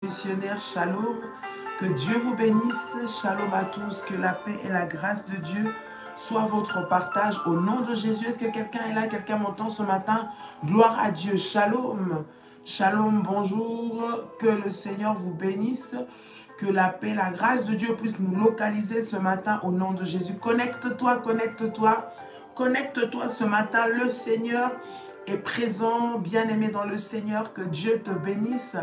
Missionnaire, shalom, que Dieu vous bénisse, shalom à tous, que la paix et la grâce de Dieu soient votre partage au nom de Jésus. Est-ce que quelqu'un est là, quelqu'un m'entend ce matin? Gloire à Dieu, shalom, shalom, bonjour, que le Seigneur vous bénisse, que la paix, la grâce de Dieu puisse nous localiser ce matin au nom de Jésus. Connecte-toi, connecte-toi, connecte-toi ce matin, le Seigneur est présent, bien-aimé dans le Seigneur, que Dieu te bénisse.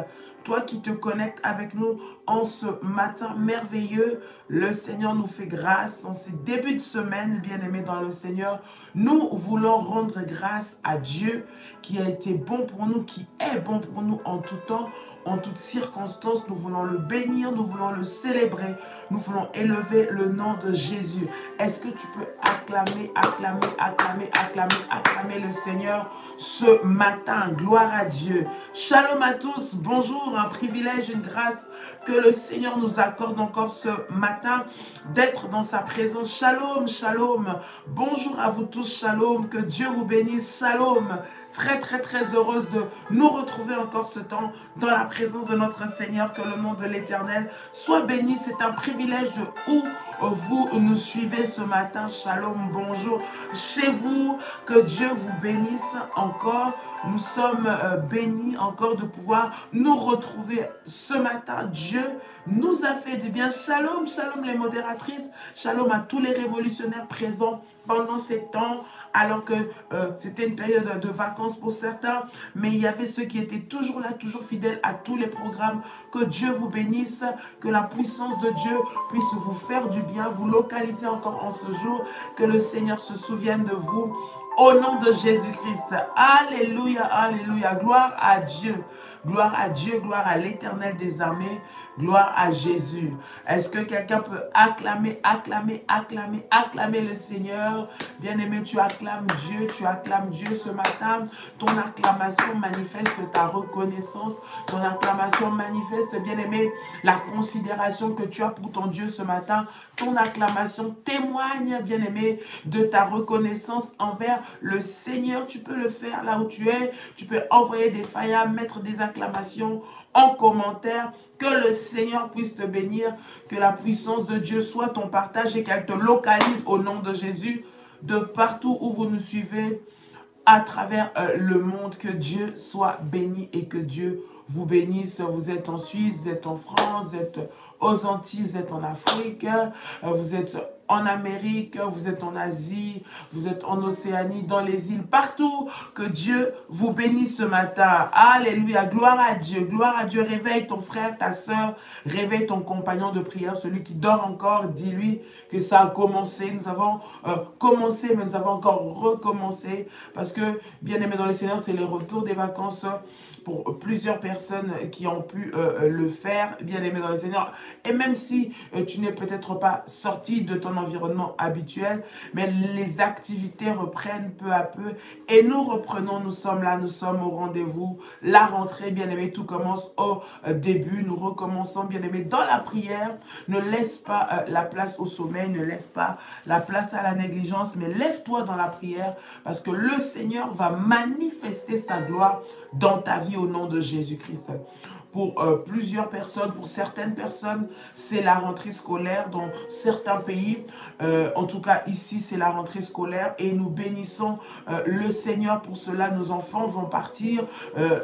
Toi qui te connectes avec nous en ce matin merveilleux, le Seigneur nous fait grâce en ces débuts de semaine, bien-aimé dans le Seigneur. Nous voulons rendre grâce à Dieu qui a été bon pour nous, qui est bon pour nous en tout temps, en toutes circonstances. Nous voulons le bénir, nous voulons le célébrer, nous voulons élever le nom de Jésus. Est-ce que tu peux acclamer, acclamer, acclamer, acclamer, acclamer le Seigneur ce matin? Gloire à Dieu. Shalom à tous, bonjour, un privilège, une grâce que le Seigneur nous accorde encore ce matin d'être dans sa présence. Shalom, shalom, bonjour à vous tous, shalom, que Dieu vous bénisse, shalom. Très heureuse de nous retrouver encore ce temps dans la présence de notre Seigneur, que le nom de l'Éternel soit béni. C'est un privilège de où vous nous suivez ce matin. Shalom, bonjour chez vous, que Dieu vous bénisse encore. Nous sommes bénis encore de pouvoir nous retrouver ce matin. Dieu nous a fait du bien. Shalom, shalom les modératrices, shalom à tous les révolutionnaires présents pendant ces temps, alors que c'était une période de vacances pour certains, mais il y avait ceux qui étaient toujours là, toujours fidèles à tous les programmes. Que Dieu vous bénisse, que la puissance de Dieu puisse vous faire du bien, vous localiser encore en ce jour, que le Seigneur se souvienne de vous. Au nom de Jésus-Christ, alléluia, alléluia, gloire à Dieu, gloire à Dieu, gloire à l'Éternel des armées, gloire à Jésus. Est-ce que quelqu'un peut acclamer, acclamer, acclamer, acclamer le Seigneur? Bien-aimé, tu acclames Dieu ce matin. Ton acclamation manifeste ta reconnaissance, ton acclamation manifeste, bien-aimé, la considération que tu as pour ton Dieu ce matin. Ton acclamation témoigne, bien-aimé, de ta reconnaissance envers le Seigneur. Tu peux le faire là où tu es. Tu peux envoyer des faillas, mettre des acclamations en commentaire. Que le Seigneur puisse te bénir. Que la puissance de Dieu soit ton partage et qu'elle te localise au nom de Jésus. De partout où vous nous suivez, à travers le monde, que Dieu soit béni et que Dieu vous bénisse. Vous êtes en Suisse, vous êtes en France, vous êtes aux Antilles, vous êtes en Afrique, vous êtes en Amérique, vous êtes en Asie, vous êtes en Océanie, dans les îles, partout. Que Dieu vous bénisse ce matin. Alléluia, gloire à Dieu, gloire à Dieu. Réveille ton frère, ta soeur, réveille ton compagnon de prière, celui qui dort encore, dis-lui que ça a commencé. Nous avons commencé, mais nous avons encore recommencé, parce que, bien aimé dans le Seigneur, c'est le retour des vacances pour plusieurs personnes qui ont pu le faire, bien aimé dans le Seigneur. Et même si tu n'es peut-être pas sorti de ton environnement habituel, mais les activités reprennent peu à peu et nous reprenons, nous sommes là, nous sommes au rendez-vous. La rentrée, bien aimé, tout commence au début. Nous recommençons, bien aimé, dans la prière. Ne laisse pas la place au sommeil, ne laisse pas la place à la négligence, mais lève-toi dans la prière, parce que le Seigneur va manifester sa gloire dans ta vie au nom de Jésus-Christ. Pour plusieurs personnes, pour certaines personnes, c'est la rentrée scolaire dans certains pays. En tout cas, ici, c'est la rentrée scolaire et nous bénissons le Seigneur pour cela. Nos enfants vont partir,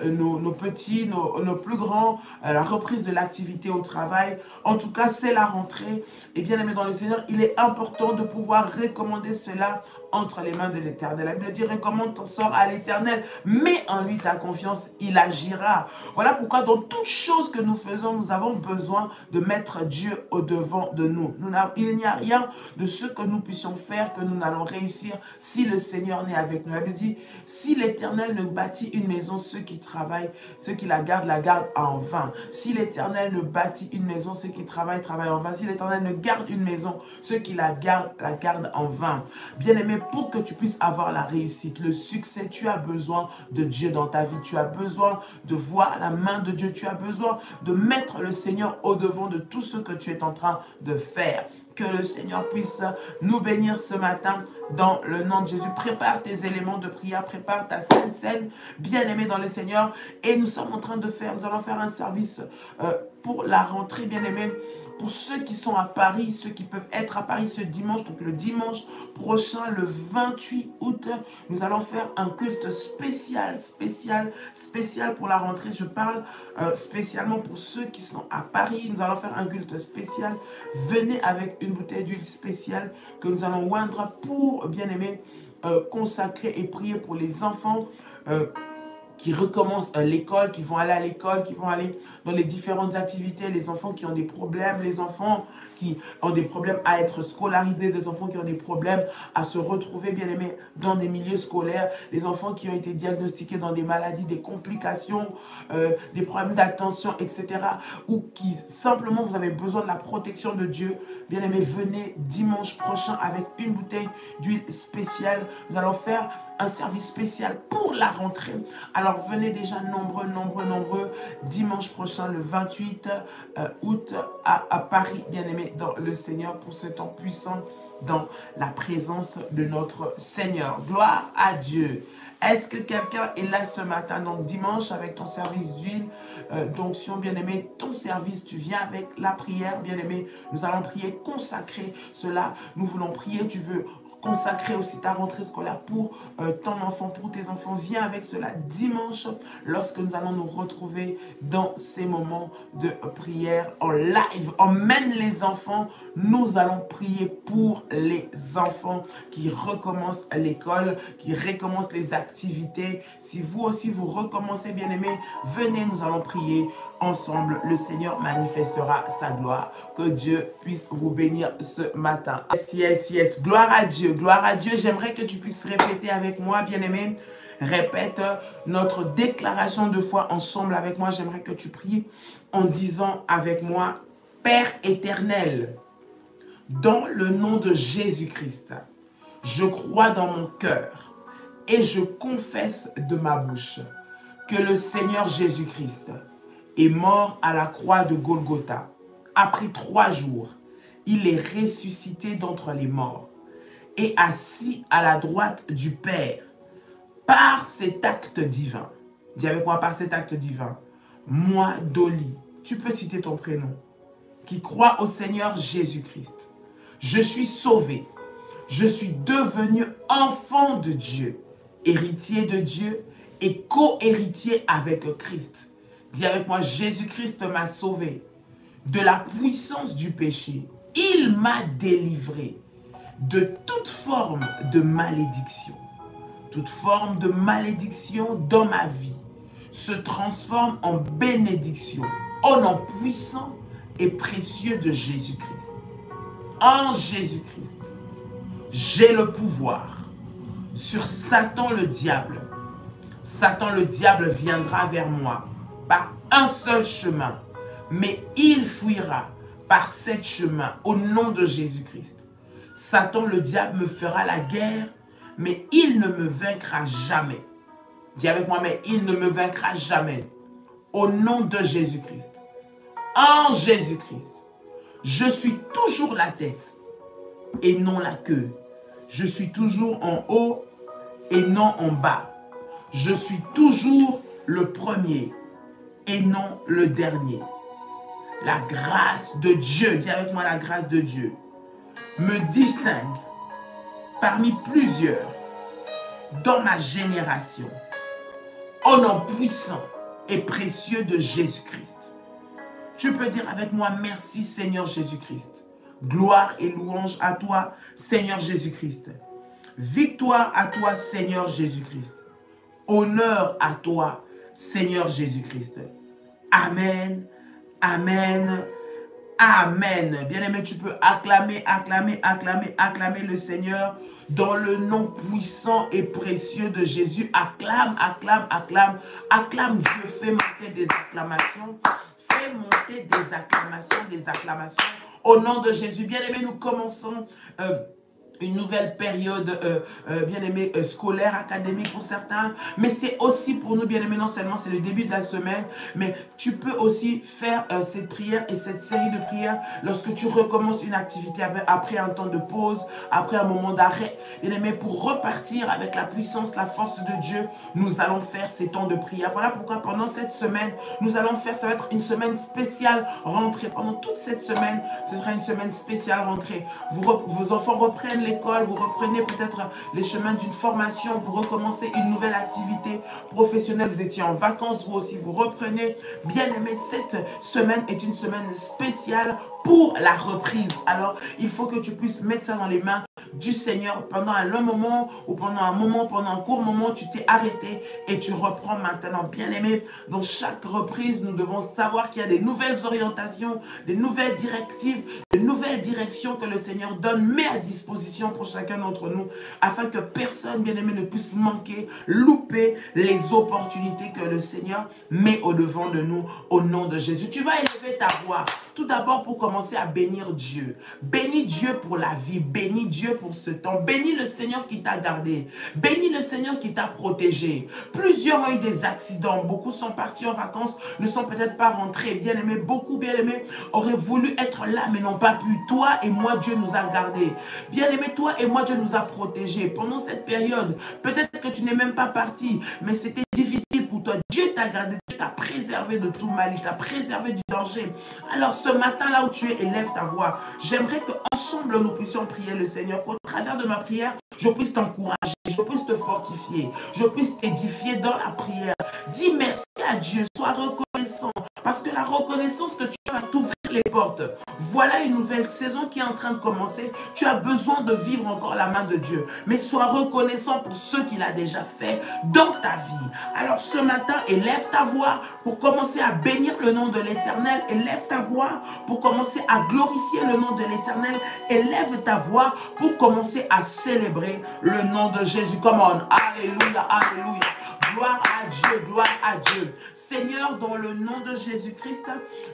nos petits, nos plus grands, la reprise de l'activité au travail. En tout cas, c'est la rentrée. Et bien aimé dans le Seigneur, il est important de pouvoir recommander cela entre les mains de l'Éternel. La Bible dit, recommande ton sort à l'Éternel, mets en lui ta confiance, il agira. Voilà pourquoi dans toutes choses que nous faisons, nous avons besoin de mettre Dieu au-devant de nous. Il n'y a rien de ce que nous puissions faire que nous n'allons réussir si le Seigneur n'est avec nous. La Bible dit, si l'Éternel ne bâtit une maison, ceux qui travaillent, ceux qui la gardent en vain. Si l'Éternel ne bâtit une maison, ceux qui travaillent en vain. Si l'Éternel ne garde une maison, ceux qui la gardent en vain. Bien-aimé, pour que tu puisses avoir la réussite, le succès, tu as besoin de Dieu dans ta vie. Tu as besoin de voir la main de Dieu. Tu as besoin de mettre le Seigneur au-devant de tout ce que tu es en train de faire. Que le Seigneur puisse nous bénir ce matin dans le nom de Jésus. Prépare tes éléments de prière, prépare ta sainte scène, bien-aimé dans le Seigneur. Et nous sommes en train de faire, nous allons faire un service pour la rentrée, bien-aimé. Pour ceux qui sont à Paris, ceux qui peuvent être à Paris ce dimanche, donc le dimanche prochain, le 28 août, nous allons faire un culte spécial pour la rentrée. Je parle spécialement pour ceux qui sont à Paris. Nous allons faire un culte spécial. Venez avec une bouteille d'huile spéciale que nous allons oindre pour, bien aimé, consacrer et prier pour les enfants qui recommencent l'école, qui vont aller à l'école, qui vont aller dans les différentes activités, les enfants qui ont des problèmes, les enfants qui ont des problèmes à être scolarisés, des enfants qui ont des problèmes à se retrouver, bien aimés, dans des milieux scolaires, les enfants qui ont été diagnostiqués dans des maladies, des complications, des problèmes d'attention, etc. Ou qui simplement vous avez besoin de la protection de Dieu. Bien aimés, venez dimanche prochain avec une bouteille d'huile spéciale. Nous allons faire un service spécial pour la rentrée. Alors venez déjà nombreux, dimanche prochain, le 28 août à Paris, bien aimé dans le Seigneur, pour ce temps puissant dans la présence de notre Seigneur. Gloire à Dieu. Est-ce que quelqu'un est là ce matin, donc dimanche, avec ton service d'huile, d'onction, bien-aimé, ton service, tu viens avec la prière, bien-aimé, nous allons prier, consacrer cela, nous voulons prier, tu veux consacrer aussi ta rentrée scolaire pour ton enfant, pour tes enfants, viens avec cela dimanche, lorsque nous allons nous retrouver dans ces moments de prière en live. Emmène les enfants, nous allons prier pour les enfants qui recommencent l'école, qui recommencent les activités. Si vous aussi vous recommencez, bien-aimés, venez, nous allons prier ensemble. Le Seigneur manifestera sa gloire. Que Dieu puisse vous bénir ce matin. Yes. Gloire à Dieu, gloire à Dieu. J'aimerais que tu puisses répéter avec moi, bien-aimé. Répète notre déclaration de foi ensemble avec moi. J'aimerais que tu pries en disant avec moi: Père éternel, dans le nom de Jésus-Christ, je crois dans mon cœur et je confesse de ma bouche que le Seigneur Jésus-Christ est mort à la croix de Golgotha. Après 3 jours, il est ressuscité d'entre les morts et assis à la droite du Père. Par cet acte divin, dis avec moi, par cet acte divin, moi, Dolly, tu peux citer ton prénom, qui croit au Seigneur Jésus-Christ, je suis sauvé, je suis devenu enfant de Dieu, héritier de Dieu et co-héritier avec Christ. Dis avec moi, Jésus-Christ m'a sauvé de la puissance du péché. Il m'a délivré de toute forme de malédiction. Toute forme de malédiction dans ma vie se transforme en bénédiction au nom puissant et précieux de Jésus-Christ. En Jésus-Christ, j'ai le pouvoir sur Satan le diable. Satan le diable viendra vers moi par un seul chemin, mais il fuira par 7 chemins au nom de Jésus-Christ. Satan le diable me fera la guerre, mais il ne me vaincra jamais. Dis avec moi, mais il ne me vaincra jamais. Au nom de Jésus-Christ. En Jésus-Christ, je suis toujours la tête et non la queue. Je suis toujours en haut et non en bas. Je suis toujours le premier et non le dernier. La grâce de Dieu, dis avec moi, la grâce de Dieu, me distingue parmi plusieurs dans ma génération, au nom puissant et précieux de Jésus-Christ. Tu peux dire avec moi, merci Seigneur Jésus-Christ. Gloire et louange à toi, Seigneur Jésus-Christ. Victoire à toi, Seigneur Jésus-Christ. Honneur à toi, Seigneur Jésus-Christ. Amen, amen, amen. Bien-aimé, tu peux acclamer le Seigneur dans le nom puissant et précieux de Jésus. Acclame, acclame, acclame. Acclame Dieu, fais monter des acclamations. Fais monter des acclamations, des acclamations. Au nom de Jésus. Bien-aimé, nous commençons une nouvelle période, bien-aimé, scolaire, académique pour certains. Mais c'est aussi pour nous, bien-aimés, non seulement c'est le début de la semaine, mais tu peux aussi faire cette prière et cette série de prières lorsque tu recommences une activité après un temps de pause, après un moment d'arrêt. Bien-aimé, pour repartir avec la puissance, la force de Dieu, nous allons faire ces temps de prière. Voilà pourquoi pendant cette semaine, nous allons faire, ça va être une semaine spéciale rentrée. Pendant toute cette semaine, ce sera une semaine spéciale rentrée. Vos enfants reprennent l'école, vous reprenez peut-être les chemins d'une formation, vous recommencez une nouvelle activité professionnelle, vous étiez en vacances, vous aussi, vous reprenez. Bien aimé, cette semaine est une semaine spéciale pour la reprise. Alors, il faut que tu puisses mettre ça dans les mains du Seigneur pendant un long moment ou pendant un court moment, tu t'es arrêté et tu reprends maintenant. Bien aimé, dans chaque reprise, nous devons savoir qu'il y a des nouvelles orientations, des nouvelles directives, de nouvelles directions que le Seigneur donne, met à disposition pour chacun d'entre nous, afin que personne, bien-aimé, ne puisse manquer, louper les opportunités que le Seigneur met au devant de nous, au nom de Jésus. Tu vas élever ta voix, tout d'abord pour commencer à bénir Dieu. Bénis Dieu pour la vie, bénis Dieu pour ce temps, bénis le Seigneur qui t'a gardé, bénis le Seigneur qui t'a protégé. Plusieurs ont eu des accidents, beaucoup sont partis en vacances, ne sont peut-être pas rentrés. Bien-aimés, beaucoup, bien-aimés, auraient voulu être là, mais n'ont pas pu. Toi et moi, Dieu nous a gardés. Bien-aimés, toi et moi, Dieu nous a protégés. Pendant cette période, peut-être que tu n'es même pas parti, mais c'était difficile pour toi. Dieu t'a gardé, Dieu t'a préservé de tout mal, il t'a préservé du danger. Alors ce matin, là où tu es, élève ta voix. J'aimerais qu'ensemble, nous puissions prier le Seigneur, qu'au travers de ma prière, je puisse t'encourager, je puisse te fortifier, je puisse t'édifier dans la prière. Dis merci à Dieu, sois reconnaissant, parce que la reconnaissance que tu as va t'ouvrir les portes. Voilà une nouvelle saison qui est en train de commencer. Tu as besoin de vivre encore la main de Dieu, mais sois reconnaissant pour ce qu'il a déjà fait dans ta vie. Alors ce matin, élève ta voix pour commencer à bénir le nom de l'Éternel. Élève ta voix pour commencer à glorifier le nom de l'Éternel. Élève ta voix pour commencer à célébrer le nom de Jésus. Come on, alléluia, alléluia. Gloire à Dieu, gloire à Dieu. Seigneur, dans le nom de Jésus-Christ,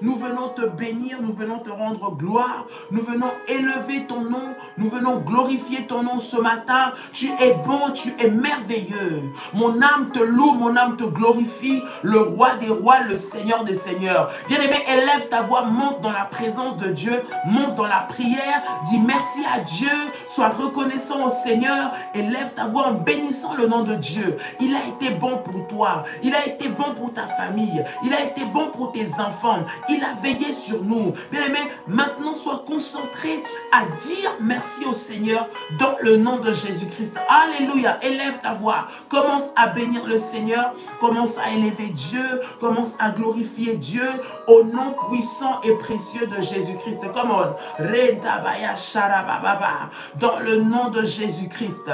nous venons te bénir, nous venons te rendre gloire, nous venons élever ton nom, nous venons glorifier ton nom ce matin. Tu es bon, tu es merveilleux. Mon âme te loue, mon âme te glorifie, le roi des rois, le Seigneur des seigneurs. Bien-aimé, élève ta voix, monte dans la présence de Dieu, monte dans la prière, dis merci à Dieu, sois reconnaissant au Seigneur, élève ta voix en bénissant le nom de Dieu. Il a été bon pour toi, il a été bon pour ta famille, il a été bon pour tes enfants, il a veillé sur nous. Bien-aimé, maintenant sois concentré à dire merci au Seigneur dans le nom de Jésus-Christ. Alléluia, élève ta voix, commence à bénir le Seigneur, commence à élever Dieu, commence à glorifier Dieu au nom puissant et précieux de Jésus-Christ. Come on, dans le nom de Jésus-Christ,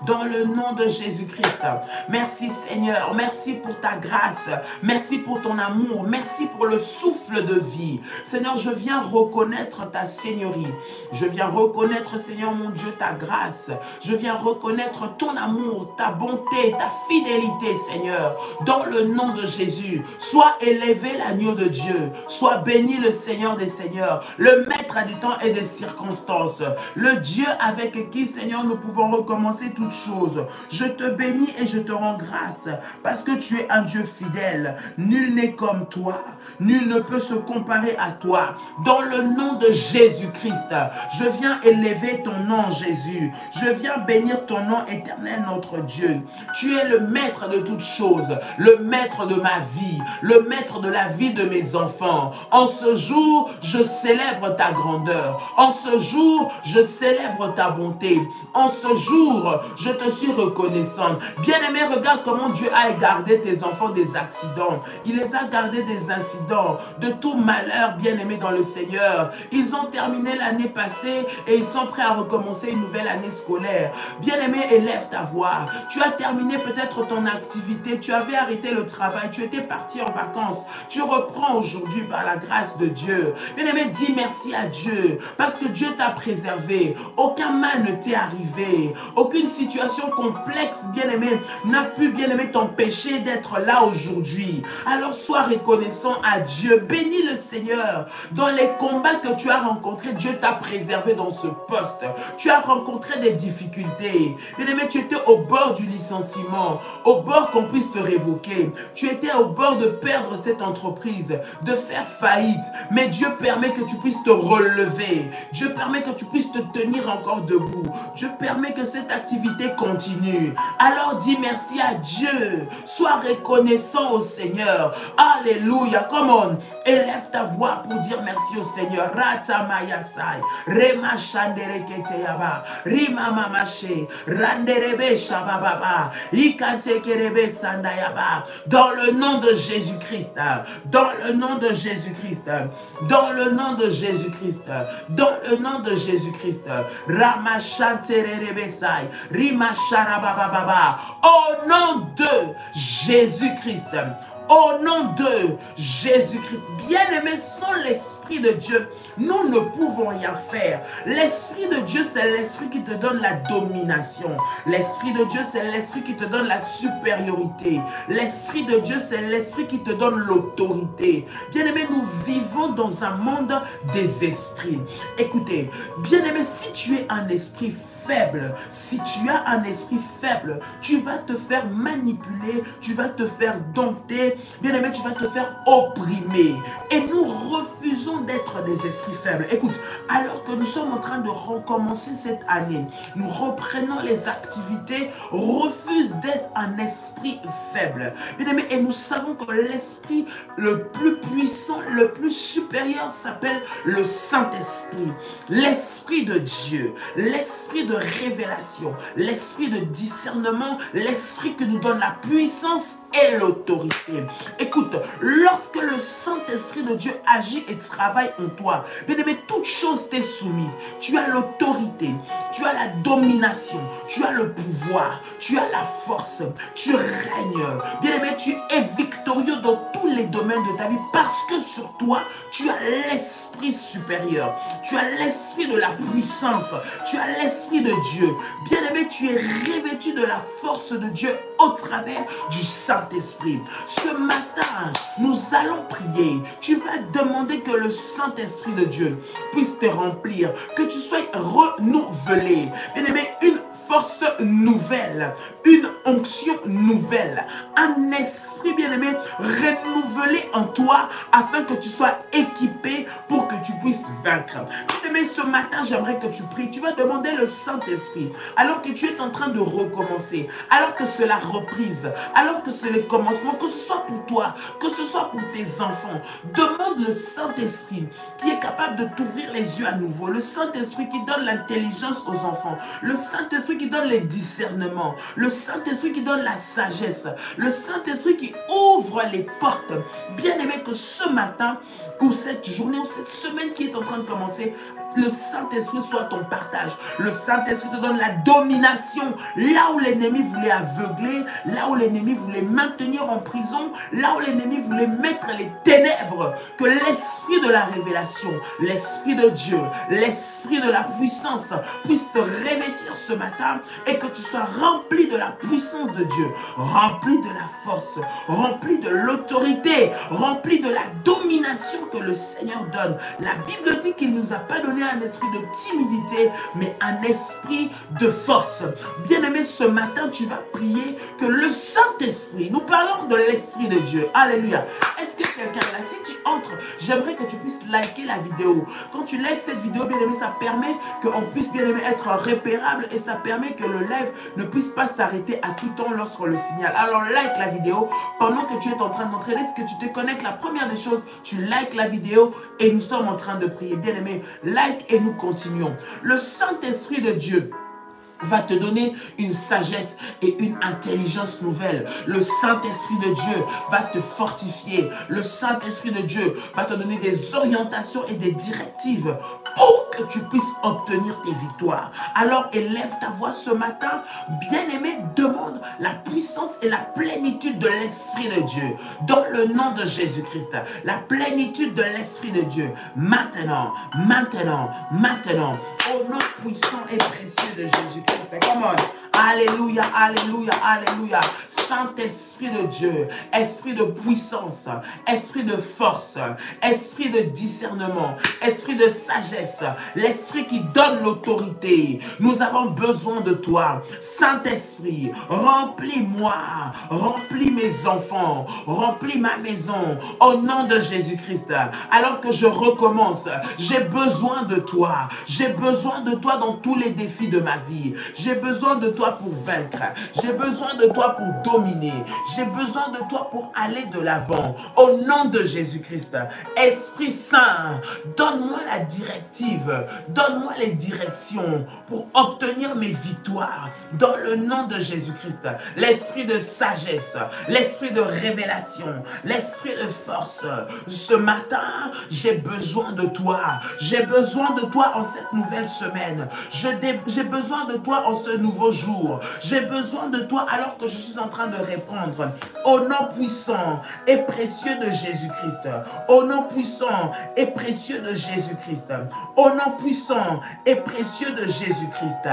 dans le nom de Jésus-Christ. Merci Seigneur, merci pour ta grâce, merci pour ton amour, merci pour le souffle de vie. Seigneur, je viens reconnaître ta seigneurie, je viens reconnaître, Seigneur mon Dieu, ta grâce, je viens reconnaître ton amour, ta bonté, ta fidélité, Seigneur, dans le nom de Jésus. Sois élevé l'agneau de Dieu, sois béni le Seigneur des seigneurs, le maître des temps et des circonstances, le Dieu avec qui, Seigneur, nous pouvons recommencer toutes choses. Je te bénis et je te rends grâce parce que tu es un Dieu fidèle. Nul n'est comme toi, nul ne peut se comparer à toi. Dans le nom de Jésus-Christ, je viens élever ton nom, Jésus. Je viens bénir ton nom éternel, notre Dieu. Tu es le maître de toutes choses, le maître de ma vie, le maître de la vie de mes enfants. En ce jour, je célèbre ta grandeur. En ce jour, je célèbre ta bonté. En ce jour, je te suis reconnaissant. Bien-aimé, regarde comment Dieu a gardé tes enfants des accidents. Il les a gardés des incidents, de tout malheur, bien-aimé dans le Seigneur. Ils ont terminé l'année passée et ils sont prêts à recommencer une nouvelle année scolaire. Bien-aimé, élève ta voix. Tu as terminé peut-être ton activité, tu avais arrêté le travail, tu étais parti en vacances. Tu reprends aujourd'hui par la grâce de Dieu. Bien-aimé, dis merci à Dieu parce que Dieu t'a préservé. Aucun mal ne t'est arrivé. Aucune situation complexe, bien-aimé, n'a pu, bien-aimé, pouvait t'empêcher d'être là aujourd'hui. Alors sois reconnaissant à Dieu. Bénis le Seigneur. Dans les combats que tu as rencontrés, Dieu t'a préservé dans ce poste. Tu as rencontré des difficultés. Bien-aimé, tu étais au bord du licenciement, au bord qu'on puisse te révoquer. Tu étais au bord de perdre cette entreprise, de faire faillite. Mais Dieu permet que tu puisses te relever. Dieu permet que tu puisses te tenir encore debout. Dieu permet que cette activité continue. Alors dis merci à Dieu. Sois reconnaissant au Seigneur. Alléluia. Come on. Élève ta voix pour dire merci au Seigneur. Ratamayasai. Rema Shandere Keteyaba. Rima Mamache. Randerebe Shabababa. Ikate Kerebe Sandayaba. Dans le nom de Jésus-Christ. Dans le nom de Jésus-Christ. Dans le nom de Jésus-Christ. Dans le nom de Jésus-Christ. Ramashanterebesai. Rima Sharabababa. Au nom de Jésus-Christ. Au nom de Jésus-Christ. Bien-aimé, sans l'Esprit de Dieu, nous ne pouvons rien faire. L'Esprit de Dieu, c'est l'Esprit qui te donne la domination. L'Esprit de Dieu, c'est l'Esprit qui te donne la supériorité. L'Esprit de Dieu, c'est l'Esprit qui te donne l'autorité. Bien-aimé, nous vivons dans un monde des esprits. Écoutez, bien-aimé, si tu es un esprit faible, si tu as un esprit faible, tu vas te faire manipuler, tu vas te faire dompter, bien-aimé, tu vas te faire opprimer. Et nous refusons d'être des esprits faibles. Écoute, alors que nous sommes en train de recommencer cette année, nous reprenons les activités, refuse d'être un esprit faible. Bien-aimé, et nous savons que l'esprit le plus puissant, le plus supérieur s'appelle le Saint-Esprit. L'Esprit de Dieu, l'Esprit de révélation, l'esprit de discernement, l'esprit qui nous donne la puissance et l'autorité. Écoute, lorsque le Saint-Esprit de Dieu agit et travaille en toi, bien-aimé, toute chose t'est soumise. Tu as l'autorité, tu as la domination, tu as le pouvoir, tu as la force, tu règnes. Bien-aimé, tu es victorieux dans tous les domaines de ta vie parce que sur toi, tu as l'esprit supérieur, tu as l'esprit de la puissance, tu as l'esprit de Dieu. Bien-aimé, tu es revêtu de la force de Dieu au travers du Saint-Esprit. Ce matin, nous allons prier. Tu vas demander que le Saint-Esprit de Dieu puisse te remplir, que tu sois renouvelé. Bien-aimé, une force nouvelle, une onction nouvelle, un esprit, bien-aimé, renouvelé en toi afin que tu sois équipé pour que tu puisses vaincre. Bien-aimé, ce matin, j'aimerais que tu pries. Tu vas demander le Saint-Esprit alors que tu es en train de recommencer, alors que c'est la reprise, alors que c'est le commencement, que ce soit pour toi, que ce soit pour tes enfants. Demande le Saint-Esprit qui est capable de t'ouvrir les yeux à nouveau. Le Saint-Esprit qui donne l'intelligence aux enfants. Le Saint-Esprit qui donne les discernements. Le Saint-Esprit qui donne la sagesse. Le Saint-Esprit qui ouvre les portes. Bien aimé, que ce matin, ou cette journée, ou cette semaine qui est en train de commencer, le Saint-Esprit soit ton partage. Le Saint-Esprit te donne la domination. Là où l'ennemi voulait aveugler, là où l'ennemi voulait maintenir en prison, là où l'ennemi voulait mettre les ténèbres, que l'esprit de la révélation, l'esprit de Dieu, l'esprit de la puissance puisse te revêtir ce matin et que tu sois rempli de la puissance de Dieu, rempli de la force, rempli de l'autorité, rempli de la domination que le Seigneur donne. La Bible dit qu'il ne nous a pas donné un esprit de timidité, mais un esprit de force. Bien-aimé, ce matin, tu vas prier que le Saint-Esprit, nous parlons de l'Esprit de Dieu. Alléluia. Est-ce que quelqu'un est là? Si tu entres, j'aimerais que tu puisses liker la vidéo. Quand tu likes cette vidéo, bien-aimé, ça permet qu'on puisse, bien-aimé, être repérable et ça permet que le live ne puisse pas s'arrêter à tout temps lorsqu'on le signale. Alors, like la vidéo pendant que tu es en train d'entrer. Est-ce que tu te connectes? La première des choses, tu likes la vidéo et nous sommes en train de prier. Bien-aimé, like et nous continuons. Le Saint-Esprit de Dieu va te donner une sagesse et une intelligence nouvelle. Le Saint-Esprit de Dieu va te fortifier. Le Saint-Esprit de Dieu va te donner des orientations et des directives pour que tu puisses obtenir tes victoires. Alors élève ta voix ce matin. Bien-aimé, demande la puissance et la plénitude de l'Esprit de Dieu. Dans le nom de Jésus-Christ. La plénitude de l'Esprit de Dieu. Maintenant, maintenant, maintenant. Au nom puissant et précieux de Jésus-Christ. Come on. Alléluia, alléluia, alléluia. Saint-Esprit de Dieu, esprit de puissance, esprit de force, esprit de discernement, esprit de sagesse, l'esprit qui donne l'autorité. Nous avons besoin de toi. Saint-Esprit, remplis-moi, remplis mes enfants, remplis ma maison au nom de Jésus-Christ. Alors que je recommence, j'ai besoin de toi. J'ai besoin de toi dans tous les défis de ma vie. J'ai besoin de toi pour vaincre. J'ai besoin de toi pour dominer. J'ai besoin de toi pour aller de l'avant. Au nom de Jésus-Christ. Esprit Saint, donne-moi la directive. Donne-moi les directions pour obtenir mes victoires. Dans le nom de Jésus-Christ. L'esprit de sagesse, l'esprit de révélation, l'esprit de force. Ce matin, j'ai besoin de toi. J'ai besoin de toi en cette nouvelle semaine. J'ai besoin de toi en ce nouveau jour. J'ai besoin de toi alors que je suis en train de répondre. Au nom puissant et précieux de Jésus-Christ. Au nom puissant et précieux de Jésus-Christ. Au nom puissant et précieux de Jésus-Christ.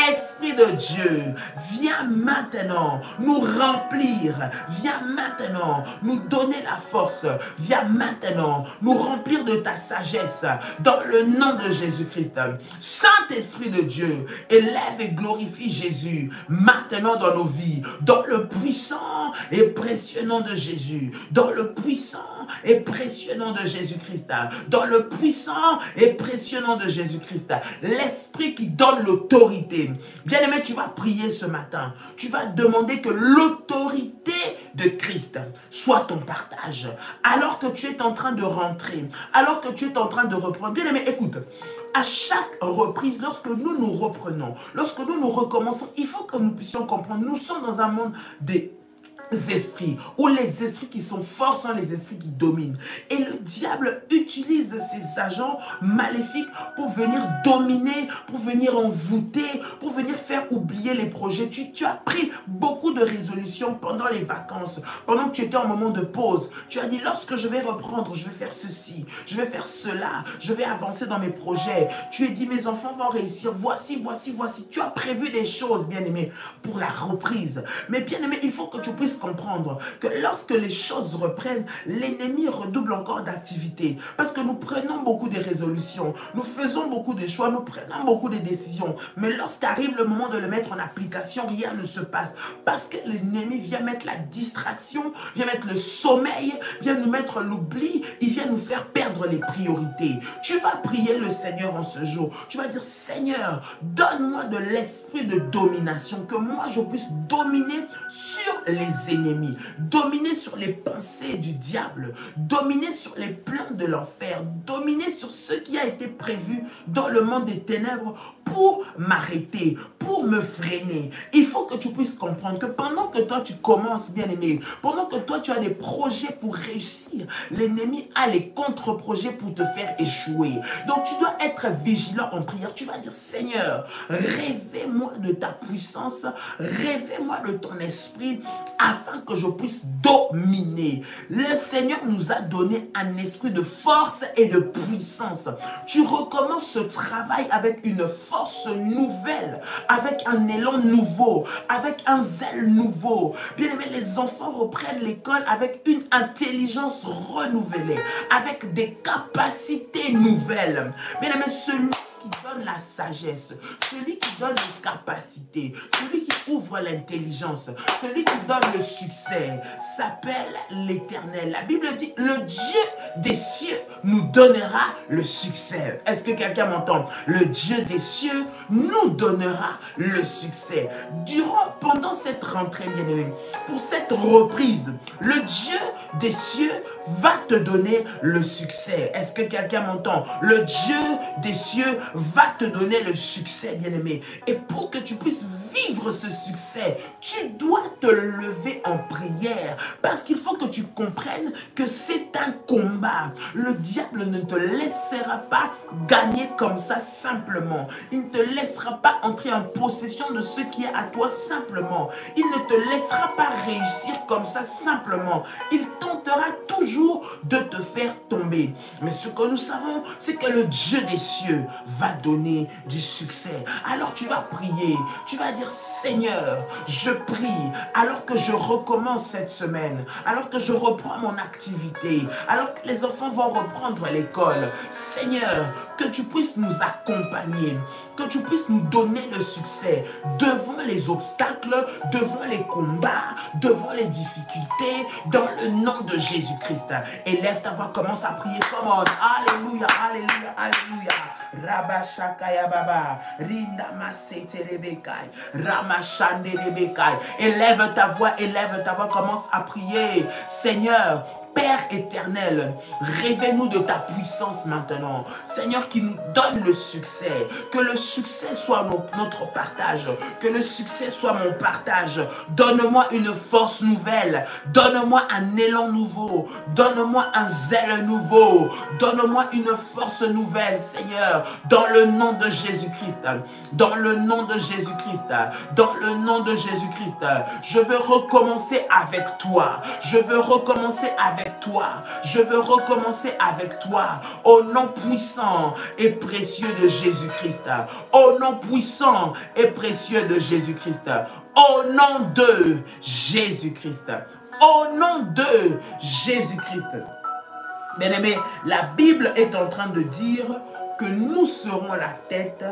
Esprit de Dieu, viens maintenant nous remplir. Viens maintenant nous donner la force. Viens maintenant nous remplir de ta sagesse. Dans le nom de Jésus-Christ. Saint-Esprit de Dieu, élève et glorifie Jésus maintenant dans nos vies. Dans le puissant et précieux nom de Jésus. Dans le puissant et précieux nom de Jésus-Christ. Dans le puissant et précieux nom de Jésus-Christ. L'Esprit qui donne l'autorité. Bien-aimé, tu vas prier ce matin. Tu vas demander que l'autorité de Christ soit ton partage. Alors que tu es en train de rentrer, alors que tu es en train de reprendre. Bien-aimé, écoute, à chaque reprise, lorsque nous nous reprenons, lorsque nous nous recommençons, il faut que nous puissions comprendre, nous sommes dans un monde des esprits, ou les esprits qui sont forts sont les esprits qui dominent. Et le diable utilise ces agents maléfiques pour venir dominer, pour venir envoûter, pour venir faire oublier les projets. Tu as pris beaucoup de résolutions pendant les vacances, pendant que tu étais en moment de pause. Tu as dit, lorsque je vais reprendre, je vais faire ceci, je vais faire cela, je vais avancer dans mes projets. Tu as dit, mes enfants vont réussir, voici, voici, voici. Tu as prévu des choses, bien-aimé, pour la reprise. Mais bien-aimé, il faut que tu puisses comprendre que lorsque les choses reprennent, l'ennemi redouble encore d'activité. Parce que nous prenons beaucoup de résolutions, nous faisons beaucoup de choix, nous prenons beaucoup de décisions. Mais lorsqu'arrive le moment de le mettre en application, rien ne se passe. Parce que l'ennemi vient mettre la distraction, vient mettre le sommeil, vient nous mettre l'oubli, il vient nous faire perdre les priorités. Tu vas prier le Seigneur en ce jour. Tu vas dire, Seigneur, donne-moi de l'esprit de domination, que moi je puisse dominer sur les ennemis, dominer sur les pensées du diable, dominer sur les plans de l'enfer, dominer sur ce qui a été prévu dans le monde des ténèbres pour m'arrêter, pour me freiner. Il faut que tu puisses comprendre que pendant que toi tu commences, bien-aimé, pendant que toi tu as des projets pour réussir, l'ennemi a les contre-projets pour te faire échouer. Donc tu dois être vigilant en prière. Tu vas dire, Seigneur, révèle-moi de ta puissance, révèle-moi de ton esprit, afin que je puisse dominer. Le Seigneur nous a donné un esprit de force et de puissance. Tu recommences ce travail avec une force nouvelle, avec un élan nouveau, avec un zèle nouveau. Bien aimé, les enfants reprennent l'école avec une intelligence renouvelée, avec des capacités nouvelles. Bien aimé, celui qui donne la sagesse, celui qui donne les capacités, celui qui ouvre l'intelligence, celui qui donne le succès, s'appelle l'Éternel. La Bible dit, le Dieu des cieux nous donnera le succès. Est-ce que quelqu'un m'entend? Le Dieu des cieux nous donnera le succès. Pendant cette rentrée, bien-aimé, pour cette reprise, le Dieu des cieux va te donner le succès. Est-ce que quelqu'un m'entend? Le Dieu des cieux va te donner le succès, bien-aimé. Et pour que tu puisses vivre ce succès, tu dois te lever en prière. Parce qu'il faut que tu comprennes que c'est un combat. Le diable ne te laissera pas gagner comme ça simplement. Il ne te laissera pas entrer en possession de ce qui est à toi simplement. Il ne te laissera pas réussir comme ça simplement. Il tente tentera toujours de te faire tomber. Mais ce que nous savons, c'est que le Dieu des cieux va donner du succès. Alors tu vas prier, tu vas dire, Seigneur, je prie, alors que je recommence cette semaine, alors que je reprends mon activité, alors que les enfants vont reprendre l'école. Seigneur, que tu puisses nous accompagner, que tu puisses nous donner le succès devant les obstacles, devant les combats, devant les difficultés, dans le nom de Jésus-Christ. Élève ta voix, commence à prier. Come on. Alléluia, alléluia, alléluia. Rabashakaya Baba, Rinda Masete Rebekai, Ramashande Rebekai. Élève ta voix, commence à prier. Seigneur, Père éternel, révèle-nous de ta puissance maintenant. Seigneur, qui nous donne le succès. Que le succès soit notre partage. Que le succès soit mon partage. Donne-moi une force nouvelle. Donne-moi un élan nouveau. Donne-moi un zèle nouveau. Donne-moi une force nouvelle, Seigneur. Dans le nom de Jésus-Christ. Dans le nom de Jésus-Christ. Dans le nom de Jésus-Christ. Je veux recommencer avec toi. Je veux recommencer avec toi. Je veux recommencer avec toi. Au nom puissant et précieux de Jésus-Christ. Au nom puissant et précieux de Jésus-Christ. Au nom de Jésus-Christ. Au nom de Jésus-Christ. Bien-aimé, la Bible est en train de dire que nous serons la tête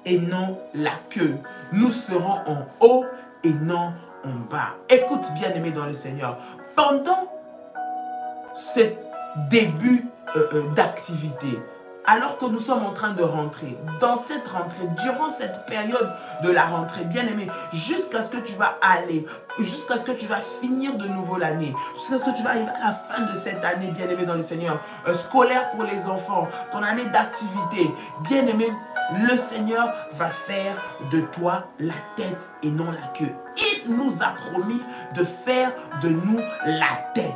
et non la queue. Nous serons en haut et non en bas. Écoute, bien-aimé dans le Seigneur, pendant ce début d'activité, alors que nous sommes en train de rentrer, dans cette rentrée, durant cette période de la rentrée, bien-aimé, jusqu'à ce que tu vas aller, jusqu'à ce que tu vas finir de nouveau l'année, jusqu'à ce que tu vas arriver à la fin de cette année, bien-aimé dans le Seigneur, scolaire pour les enfants, ton année d'activité, bien-aimé, le Seigneur va faire de toi la tête et non la queue. Il nous a promis de faire de nous la tête.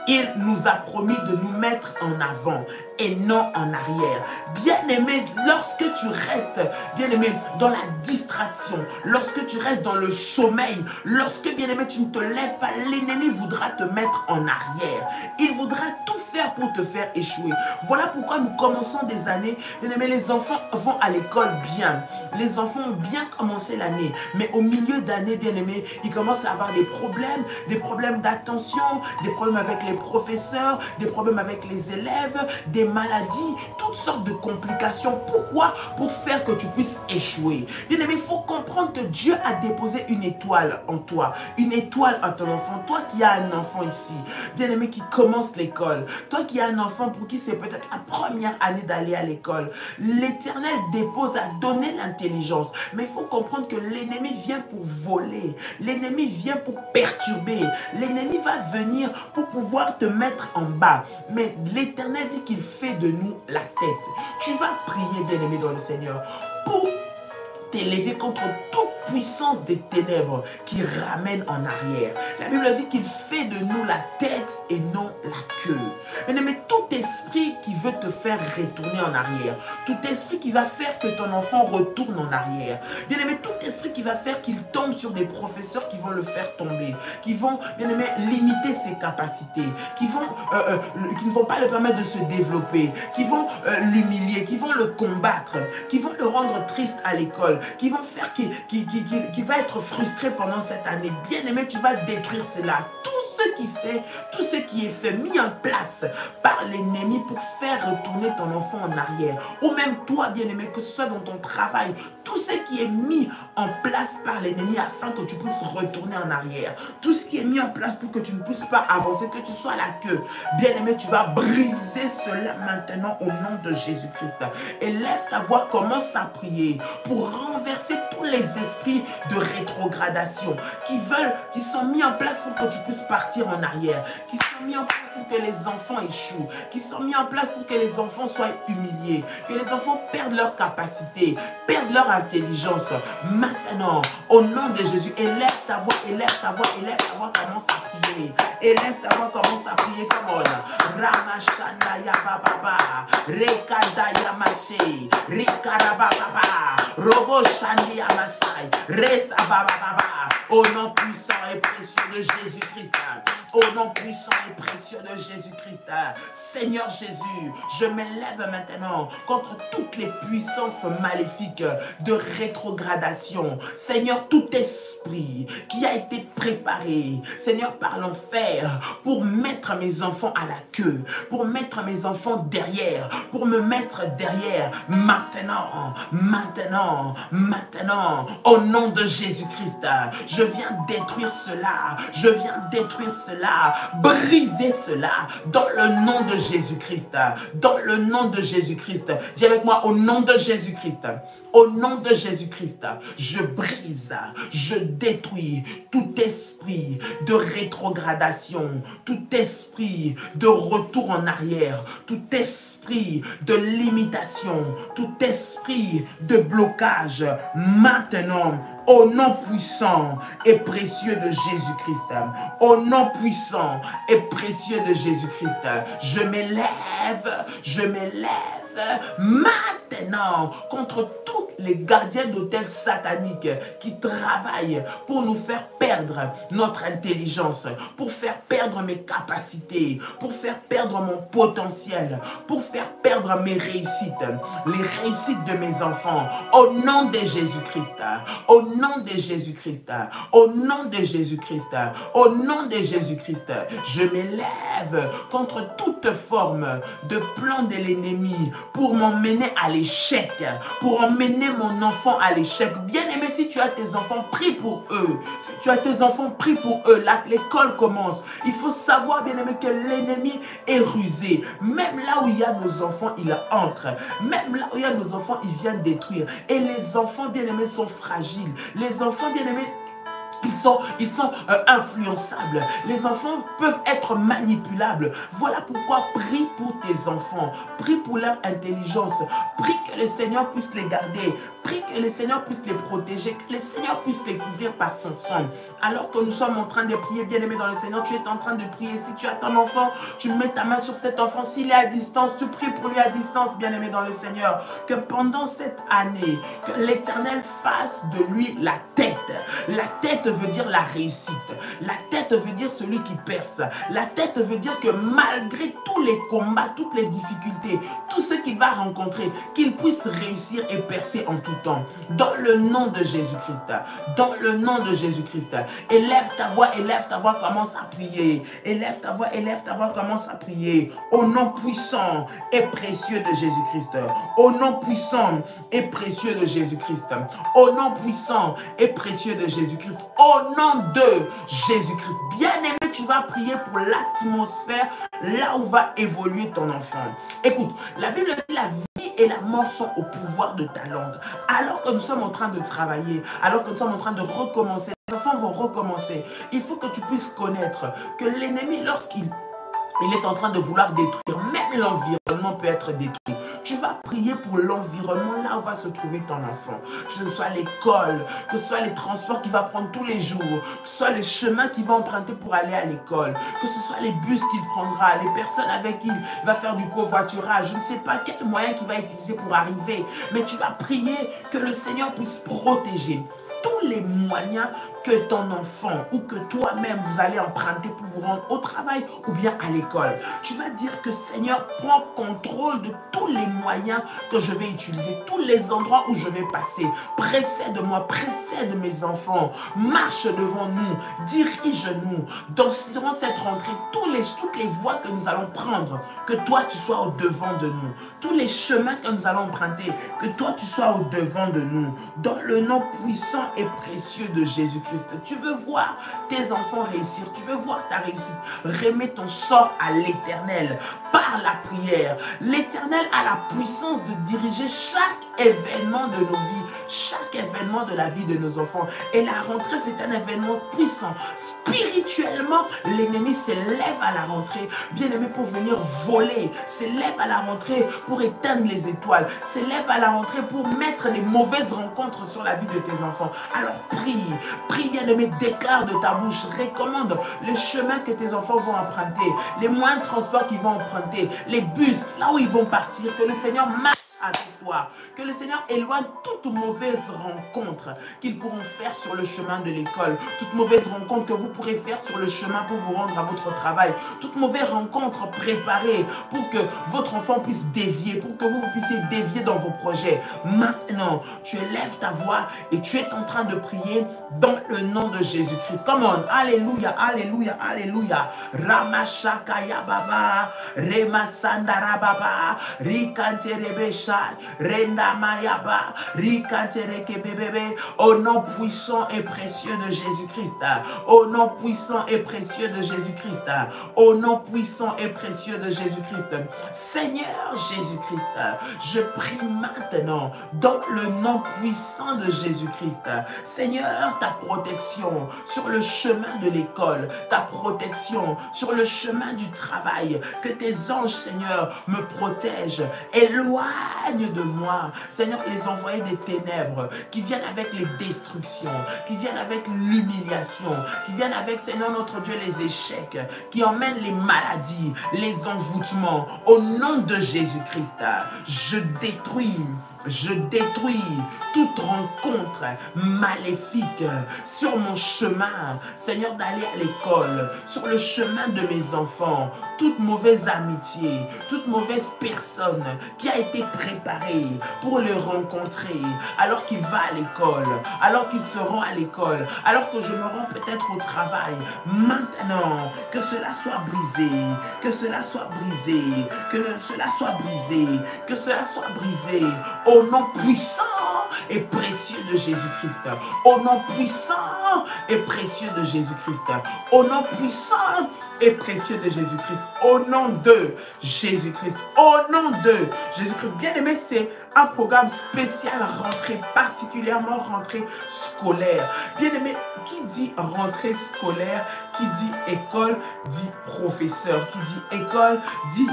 Il nous a promis de nous mettre en avant et non en arrière. Bien-aimé, lorsque tu restes, bien-aimé, dans la distraction, lorsque tu restes dans le sommeil, lorsque, bien-aimé, tu ne te lèves pas, l'ennemi voudra te mettre en arrière. Il voudra tout faire pour te faire échouer. Voilà pourquoi nous commençons des années, bien-aimé, les enfants vont à l'école bien. Les enfants ont bien commencé l'année, mais au milieu d'année, bien-aimé, ils commencent à avoir des problèmes d'attention, des problèmes avec les professeurs, des problèmes avec les élèves, des maladies, toutes sortes de complications. Pourquoi? Pour faire que tu puisses échouer. Bien-aimé, il faut comprendre que Dieu a déposé une étoile en toi, une étoile à ton enfant. Toi qui as un enfant ici, bien-aimé, qui commence l'école, toi qui as un enfant pour qui c'est peut-être la première année d'aller à l'école, l'Éternel dépose à donner l'intelligence. Mais il faut comprendre que l'ennemi vient pour voler, l'ennemi vient pour perturber, l'ennemi va venir pour pouvoir te mettre en bas. Mais l'Éternel dit qu'il fait de nous la tête. Tu vas prier, bien-aimé dans le Seigneur, pour t'élever contre toute puissance des ténèbres qui ramène en arrière. La Bible dit qu'il fait de nous la tête et non la queue. Bien-aimé, tout esprit qui veut te faire retourner en arrière, tout esprit qui va faire que ton enfant retourne en arrière, bien-aimé, tout esprit qui va faire qu'il tombe sur des professeurs qui vont le faire tomber, qui vont, bien-aimé, limiter ses capacités, qui ne vont pas le permettre de se développer, qui vont l'humilier, qui vont le combattre, qui vont le rendre triste à l'école, qui vont faire qu'il va être frustré pendant cette année. Bien-aimé, tu vas détruire cela. Tout ce qui est fait, mis en place par l'ennemi pour faire retourner ton enfant en arrière. Ou même toi, bien-aimé, que ce soit dans ton travail, tout ce qui est mis en place par l'ennemi afin que tu puisses retourner en arrière. Tout ce qui est mis en place pour que tu ne puisses pas avancer, que tu sois à la queue. Bien-aimé, tu vas briser cela maintenant au nom de Jésus-Christ. Élève ta voix, commence à prier pour renverser tous les esprits de rétrogradation qui sont mis en place pour que tu puisses partir en arrière, qui sont mis en place pour que les enfants échouent, qui sont mis en place pour que les enfants soient humiliés, que les enfants perdent leur capacité, perdent leur intelligence. Maintenant, au nom de Jésus, élève ta voix, élève ta voix, élève ta voix, commence à prier. Élève ta voix, commence à prier comme on. Ramashanda Yababa, Rekada Yamashe, Rikaraba Baba, Robo Shandi Yamasai, Resa Baba Baba, au nom puissant et précieux de Jésus-Christ. Au nom puissant et précieux de Jésus-Christ. Seigneur Jésus, je m'élève maintenant contre toutes les puissances maléfiques de rétrogradation. Seigneur, tout esprit qui a été préparé, Seigneur, par l'enfer, pour mettre mes enfants à la queue, pour mettre mes enfants derrière, pour me mettre derrière, maintenant, au nom de Jésus-Christ, je viens détruire cela, je viens détruire cela, briser cela, dans le nom de Jésus-Christ, dans le nom de Jésus-Christ. Dis avec moi, au nom de Jésus-Christ, au nom de Jésus-Christ, je brise, je détruis tout esprit de rétrogradation, tout esprit de retour en arrière, tout esprit de limitation, tout esprit de blocage, maintenant, au nom puissant et précieux de Jésus-Christ, au nom puissant et précieux de Jésus-Christ, je m'élève maintenant contre tous les gardiens d'hôtel sataniques qui travaillent pour nous faire perdre notre intelligence, pour faire perdre mes capacités, pour faire perdre mon potentiel, pour faire perdre mes réussites, les réussites de mes enfants. Au nom de Jésus-Christ, au nom de Jésus-Christ, au nom de Jésus-Christ, au nom de Jésus-Christ, je m'élève contre toute forme de plan de l'ennemi pour m'emmener à l'échec, pour emmener mon enfant à l'échec. Bien-aimé, si tu as tes enfants, prie pour eux. Si tu as tes enfants, prie pour eux. Là, l'école commence. Il faut savoir, bien-aimé, que l'ennemi est rusé. Même là où il y a nos enfants, il entre. Même là où il y a nos enfants, il vient détruire. Et les enfants, bien-aimés, sont fragiles. Les enfants, bien-aimés, ils sont influençables. Les enfants peuvent être manipulables. Voilà pourquoi prie pour tes enfants. Prie pour leur intelligence. Prie que le Seigneur puisse les garder. Prie que le Seigneur puisse les protéger. Que le Seigneur puisse les couvrir par son sang. Alors que nous sommes en train de prier, bien-aimé dans le Seigneur, tu es en train de prier. Si tu as ton enfant, tu mets ta main sur cet enfant. S'il est à distance, tu pries pour lui à distance, bien-aimé dans le Seigneur. Que pendant cette année, que l'Éternel fasse de lui la tête. La tête veut dire la réussite. La tête veut dire celui qui perce. La tête veut dire que malgré tous les combats, toutes les difficultés, tout ce qu'il va rencontrer, qu'il puisse réussir et percer en tout temps. Dans le nom de Jésus-Christ. Dans le nom de Jésus-Christ. Élève ta voix, commence à prier. Élève ta voix, commence à prier. Au nom puissant et précieux de Jésus-Christ. Au nom puissant et précieux de Jésus-Christ. Au nom puissant et précieux de Jésus-Christ. Au nom de Jésus-Christ. Bien-aimé, tu vas prier pour l'atmosphère là où va évoluer ton enfant. Écoute, la Bible dit la vie et la mort sont au pouvoir de ta langue. Alors que nous sommes en train de travailler, alors que nous sommes en train de recommencer, les enfants vont recommencer. Il faut que tu puisses connaître que l'ennemi, lorsqu'il est en train de vouloir détruire, même l'environnement peut être détruit. Tu vas prier pour l'environnement là où va se trouver ton enfant. Que ce soit l'école, que ce soit les transports qu'il va prendre tous les jours, que ce soit les chemins qu'il va emprunter pour aller à l'école, que ce soit les bus qu'il prendra, les personnes avec qui il va faire du covoiturage. Je ne sais pas quel moyen qu'il va utiliser pour arriver, mais tu vas prier que le Seigneur puisse protéger tous les moyens que ton enfant ou que toi-même vous allez emprunter pour vous rendre au travail ou bien à l'école. Tu vas dire que Seigneur, prends contrôle de tous les moyens que je vais utiliser, tous les endroits où je vais passer. Précède-moi, précède mes enfants, marche devant nous, dirige-nous durant cette rentrée, toutes les voies que nous allons prendre, que toi tu sois au devant de nous, tous les chemins que nous allons emprunter, que toi tu sois au devant de nous, dans le nom puissant et précieux de Jésus-Christ. Tu veux voir tes enfants réussir, tu veux voir ta réussite, remets ton sort à l'Éternel par la prière. L'Éternel a la puissance de diriger chaque événement de nos vies, chaque événement de la vie de nos enfants. Et la rentrée, c'est un événement puissant. Spirituellement, l'ennemi s'élève à la rentrée, bien aimé, pour venir voler, s'élève à la rentrée pour éteindre les étoiles, s'élève à la rentrée pour mettre des mauvaises rencontres sur la vie de tes enfants. Alors prie, prie, bien-aimé, déclare de ta bouche, recommande le chemin que tes enfants vont emprunter, les moyens de transport qu'ils vont emprunter, les bus, là où ils vont partir, que le Seigneur marche avec toi. Que le Seigneur éloigne toute mauvaise rencontre qu'ils pourront faire sur le chemin de l'école. Toute mauvaise rencontre que vous pourrez faire sur le chemin pour vous rendre à votre travail. Toute mauvaise rencontre préparée pour que votre enfant puisse dévier, pour que vous puissiez dévier dans vos projets. Maintenant, tu élèves ta voix et tu es en train de prier dans le nom de Jésus-Christ. Come on, alléluia, alléluia, alléluia. Ramashakaya baba, Remasandara baba, Rikanterebesha, Rendamayaba, Rikanterekebebebe. Au nom puissant et précieux de Jésus-Christ. Au nom puissant et précieux de Jésus-Christ. Au nom puissant et précieux de Jésus-Christ. Seigneur Jésus-Christ, je prie maintenant dans le nom puissant de Jésus-Christ. Seigneur, ta protection sur le chemin de l'école, ta protection sur le chemin du travail, que tes anges, Seigneur, me protègent, éloigne de moi, Seigneur, les envoyés des ténèbres qui viennent avec les destructions, qui viennent avec l'humiliation, qui viennent avec, Seigneur notre Dieu, les échecs, qui emmènent les maladies, les envoûtements. Au nom de Jésus-Christ, je détruis toute rencontre maléfique sur mon chemin, Seigneur, d'aller à l'école, sur le chemin de mes enfants, toute mauvaise amitié, toute mauvaise personne qui a été préparée pour le rencontrer alors qu'il va à l'école, alors qu'il se rend à l'école, alors que je me rends peut-être au travail. Maintenant, que cela soit brisé, que cela soit brisé, que cela soit brisé, que cela soit brisé. Au nom puissant et précieux de Jésus-Christ. Au nom puissant et précieux de Jésus-Christ. Au nom puissant et précieux de Jésus-Christ. Au nom de Jésus-Christ. Au nom de Jésus-Christ. Bien aimé, c'est un programme spécial rentrée, particulièrement rentrée scolaire. Bien aimé, qui dit rentrée scolaire, qui dit école, dit professeur. Qui dit école, dit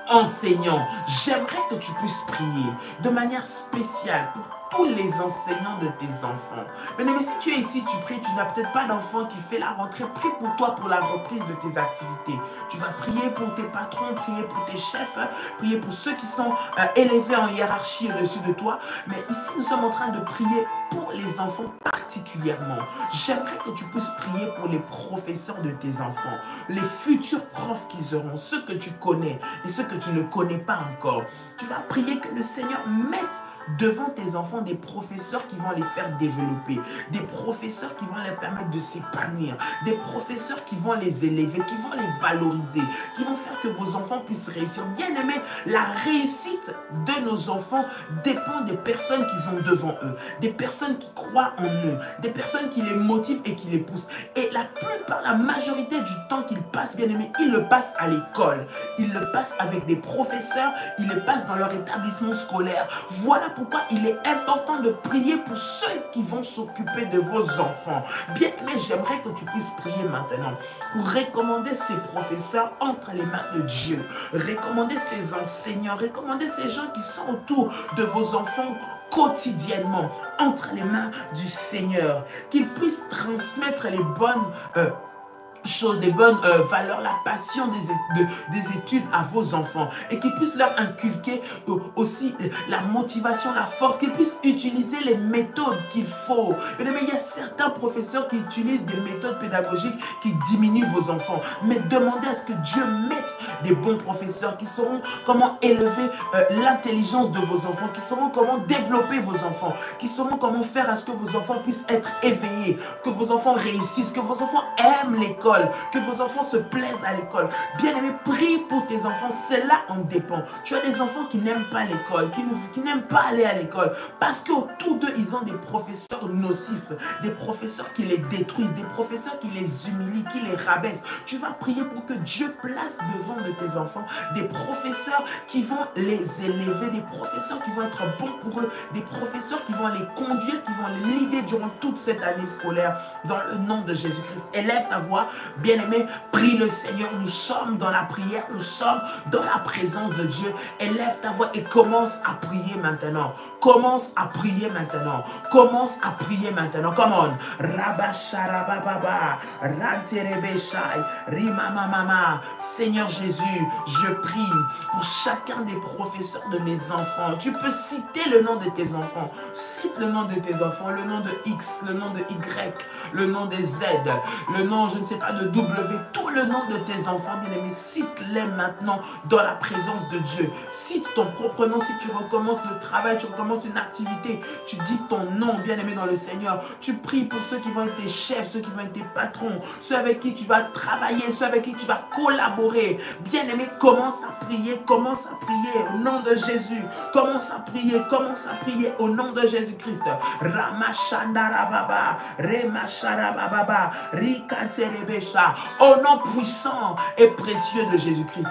enseignant. J'aimerais que tu puisses prier de manière spéciale pour tous les enseignants de tes enfants. Mais si tu es ici, tu pries, tu n'as peut-être pas d'enfant qui fait la rentrée, prie pour toi pour la reprise de tes activités. Tu vas prier pour tes patrons, prier pour tes chefs, prier pour ceux qui sont élevés en hiérarchie au-dessus de toi. Mais ici, nous sommes en train de prier pour les enfants particulièrement. J'aimerais que tu puisses prier pour les professeurs de tes enfants, les futurs profs qu'ils auront, ceux que tu connais et ceux que tu ne connais pas encore. Tu vas prier que le Seigneur mette devant tes enfants des professeurs qui vont les faire développer, des professeurs qui vont leur permettre de s'épanouir, des professeurs qui vont les élever, qui vont les valoriser, qui vont faire que vos enfants puissent réussir. Bien aimé, la réussite de nos enfants dépend des personnes qu'ils ont devant eux, des personnes qui croient en eux, des personnes qui les motivent et qui les poussent. Et la majorité du temps qu'ils passent, bien aimé, ils le passent à l'école, ils le passent avec des professeurs, ils le passent dans leur établissement scolaire. Voilà pourquoi il est important de prier pour ceux qui vont s'occuper de vos enfants. Bien aimé, j'aimerais que tu puisses prier maintenant pour recommander ces professeurs entre les mains de Dieu, recommander ces enseignants, recommander ces gens qui sont autour de vos enfants quotidiennement entre les mains du Seigneur, qu'ils puissent transmettre les bonnes choses, des bonnes valeurs, la passion des études à vos enfants, et qu'ils puissent leur inculquer aussi la motivation, la force, qu'ils puissent utiliser les méthodes qu'il faut. Mais il y a certains professeurs qui utilisent des méthodes pédagogiques qui diminuent vos enfants, mais demandez à ce que Dieu mette des bons professeurs qui sauront comment élever l'intelligence de vos enfants, qui sauront comment développer vos enfants, qui sauront comment faire à ce que vos enfants puissent être éveillés, que vos enfants réussissent, que vos enfants aiment l'école, que vos enfants se plaisent à l'école. Bien aimé, prie pour tes enfants, cela en dépend. Tu as des enfants qui n'aiment pas l'école, qui n'aiment pas aller à l'école, parce qu'autour d'eux, ils ont des professeurs nocifs, des professeurs qui les détruisent, des professeurs qui les humilient, qui les rabaissent. Tu vas prier pour que Dieu place devant de tes enfants des professeurs qui vont les élever, des professeurs qui vont être bons pour eux, des professeurs qui vont les conduire, qui vont les guider durant toute cette année scolaire, dans le nom de Jésus-Christ. Élève ta voix, Bien-aimé, prie le Seigneur. Nous sommes dans la prière, nous sommes dans la présence de Dieu. Élève ta voix et commence à prier maintenant. Commence à prier maintenant. Commence à prier maintenant. Come on. Rabasharababa, Ranterebeshai, Rimamamama. Seigneur Jésus, je prie pour chacun des professeurs de mes enfants. Tu peux citer le nom de tes enfants. Cite le nom de tes enfants, le nom de X, le nom de Y, le nom de Z, le nom, je ne sais pas, de W, tout le nom de tes enfants, bien-aimés. Cite-les maintenant dans la présence de Dieu. Cite ton propre nom. Si tu recommences le travail, tu recommences une activité, tu dis ton nom, bien-aimé dans le Seigneur. Tu pries pour ceux qui vont être tes chefs, ceux qui vont être tes patrons, ceux avec qui tu vas travailler, ceux avec qui tu vas collaborer. Bien-aimé, commence à prier au nom de Jésus. Commence à prier au nom de Jésus-Christ. Ramashandarababa, Remasharababa, Rikaterebesha. Au nom puissant et précieux de Jésus-Christ.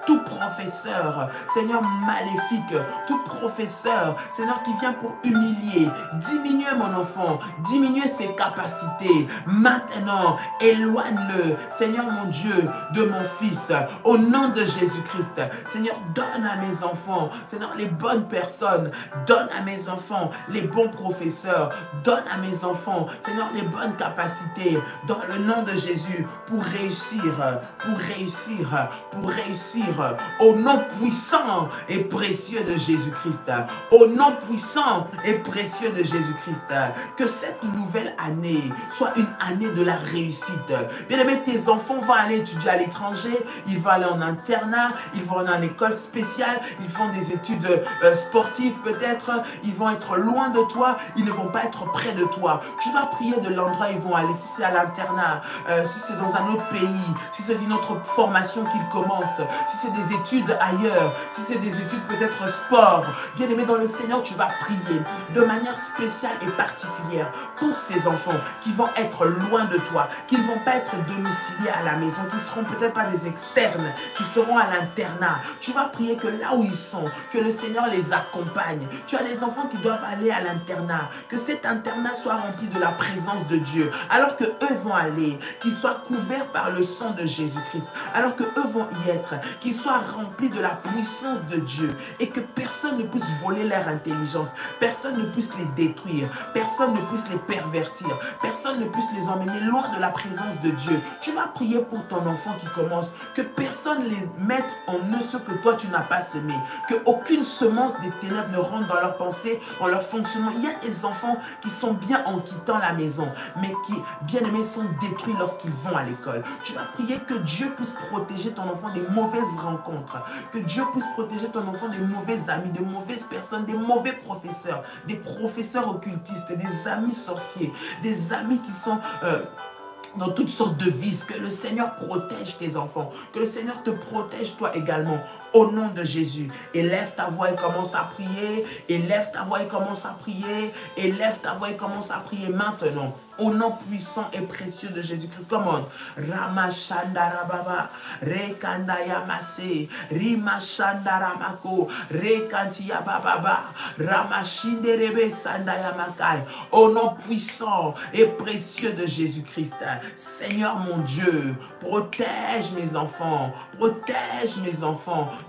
Tout professeur, Seigneur maléfique, tout professeur, Seigneur qui vient pour humilier, diminuer mon enfant, diminuer ses capacités. Maintenant, éloigne-le, Seigneur mon Dieu, de mon fils. Au nom de Jésus-Christ, Seigneur, donne à mes enfants, Seigneur, les bonnes personnes. Donne à mes enfants les bons professeurs. Donne à mes enfants, Seigneur, les bonnes capacités. Dans le nom de Jésus, pour réussir, au nom puissant et précieux de Jésus-Christ. Au nom puissant et précieux de Jésus-Christ. Que cette nouvelle année soit une année de la réussite. Bien-aimé, tes enfants vont aller étudier à l'étranger, ils vont aller en internat, ils vont aller en école spéciale, ils font des études sportives peut-être, ils vont être loin de toi, ils ne vont pas être près de toi. Tu vas prier de l'endroit où ils vont aller, si c'est à l'internat, si c'est dans un autre pays, si c'est une autre formation qu'ils commencent, si c'est des études ailleurs, si c'est des études peut-être sport. Bien-aimé dans le Seigneur, tu vas prier de manière spéciale et particulière pour ces enfants qui vont être loin de toi, qui ne vont pas être domiciliés à la maison, qui ne seront peut-être pas des externes, qui seront à l'internat. Tu vas prier que là où ils sont, que le Seigneur les accompagne. Tu as des enfants qui doivent aller à l'internat, que cet internat soit rempli de la présence de Dieu, alors que eux vont aller, qu'ils soient couverts par le sang de Jésus-Christ, alors que eux vont y être, qu'ils soient remplis de la puissance de Dieu et que personne ne puisse voler leur intelligence, personne ne puisse les détruire, personne ne puisse les pervertir, personne ne puisse les emmener loin de la présence de Dieu. Tu vas prier pour ton enfant qui commence, que personne les mette en eux ce que toi tu n'as pas semé, que aucune semence des ténèbres ne rentre dans leur pensée, dans leur fonctionnement. Il y a des enfants qui sont bien en quittant la maison, mais qui, bien aimés, sont détruits lorsqu'ils vont à l'école. Tu vas prier que Dieu puisse protéger ton enfant des mauvaises rencontres, que Dieu puisse protéger ton enfant des mauvais amis, des mauvaises personnes, des mauvais professeurs, des professeurs occultistes, des amis sorciers, des amis qui sont dans toutes sortes de vices. Que le Seigneur protège tes enfants, que le Seigneur te protège toi également, au nom de Jésus. Élève ta voix et commence à prier, élève ta voix et commence à prier, élève ta voix et commence à prier maintenant, au nom puissant et précieux de Jésus-Christ. Come on. Ramashandarababa, Rekandayamase, Rimashandaramako, Rekantiyababa, Ramashinderebe Sandayamakai. Au nom puissant et précieux de Jésus-Christ. Seigneur mon Dieu, protège mes enfants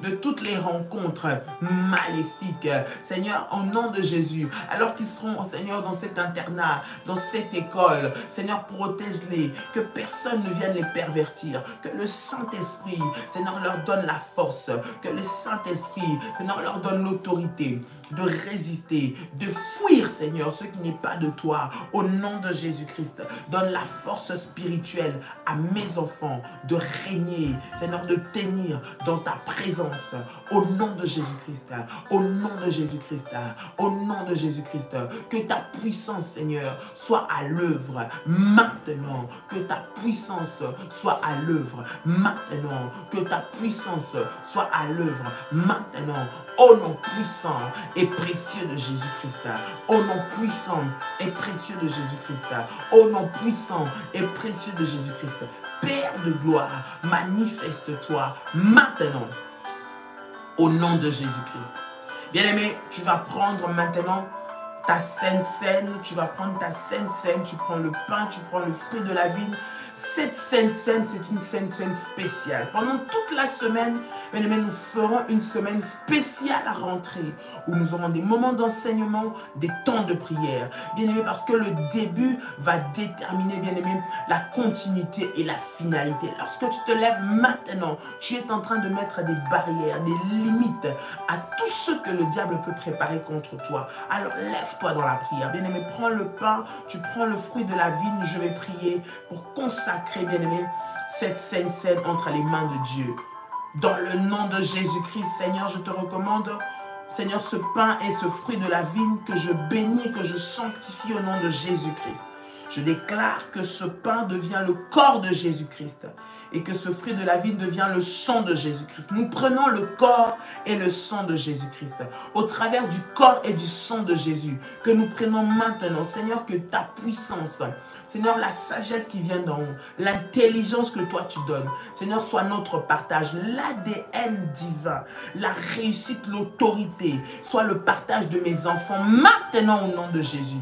de toutes les rencontres maléfiques. Seigneur, au nom de Jésus, alors qu'ils seront, Seigneur, dans cet internat, dans cette école, Seigneur, protège-les, que personne ne vienne les pervertir, que le Saint-Esprit, Seigneur, leur donne la force, que le Saint-Esprit, Seigneur, leur donne l'autorité de résister, de fuir, Seigneur, ce qui n'est pas de toi, au nom de Jésus-Christ. Donne la force spirituelle à mes enfants de régner, Seigneur, de tenir dans ta présence, au nom de Jésus-Christ, au nom de Jésus-Christ, au nom de Jésus-Christ. Que ta puissance, Seigneur, soit à l'œuvre maintenant, que ta puissance soit à l'œuvre maintenant, que ta puissance soit à l'œuvre maintenant, au nom puissant et précieux de Jésus-Christ, au nom puissant et précieux de Jésus-Christ, au nom puissant et précieux de Jésus-Christ. Père de gloire, manifeste-toi maintenant, au nom de Jésus-Christ. Bien-aimé, tu vas prendre maintenant ta sainte scène, tu vas prendre ta sainte scène, tu prends le pain, tu prends le fruit de la vigne, Cette Sainte Seine, c'est une Sainte Seine spéciale. Pendant toute la semaine, bien aimé, nous ferons une semaine spéciale à rentrée, où nous aurons des moments d'enseignement, des temps de prière. Bien aimé, parce que le début va déterminer, bien aimé, la continuité et la finalité. Lorsque tu te lèves maintenant, tu es en train de mettre des barrières, des limites à tout ce que le diable peut préparer contre toi. Alors lève-toi dans la prière. Bien aimé, prends le pain, tu prends le fruit de la vigne, je vais prier pour consacrer, bien aimé, cette Sainte Seine entre les mains de Dieu. Dans le nom de Jésus-Christ, Seigneur, je te recommande, Seigneur, ce pain et ce fruit de la vigne que je bénis et que je sanctifie au nom de Jésus-Christ. Je déclare que ce pain devient le corps de Jésus-Christ et que ce fruit de la vigne devient le sang de Jésus-Christ. Nous prenons le corps et le sang de Jésus-Christ au travers du corps et du sang de Jésus que nous prenons maintenant. Seigneur, que ta puissance, Seigneur, la sagesse qui vient d'en haut, l'intelligence que toi tu donnes, Seigneur, soit notre partage, l'ADN divin, la réussite, l'autorité, soit le partage de mes enfants maintenant au nom de Jésus.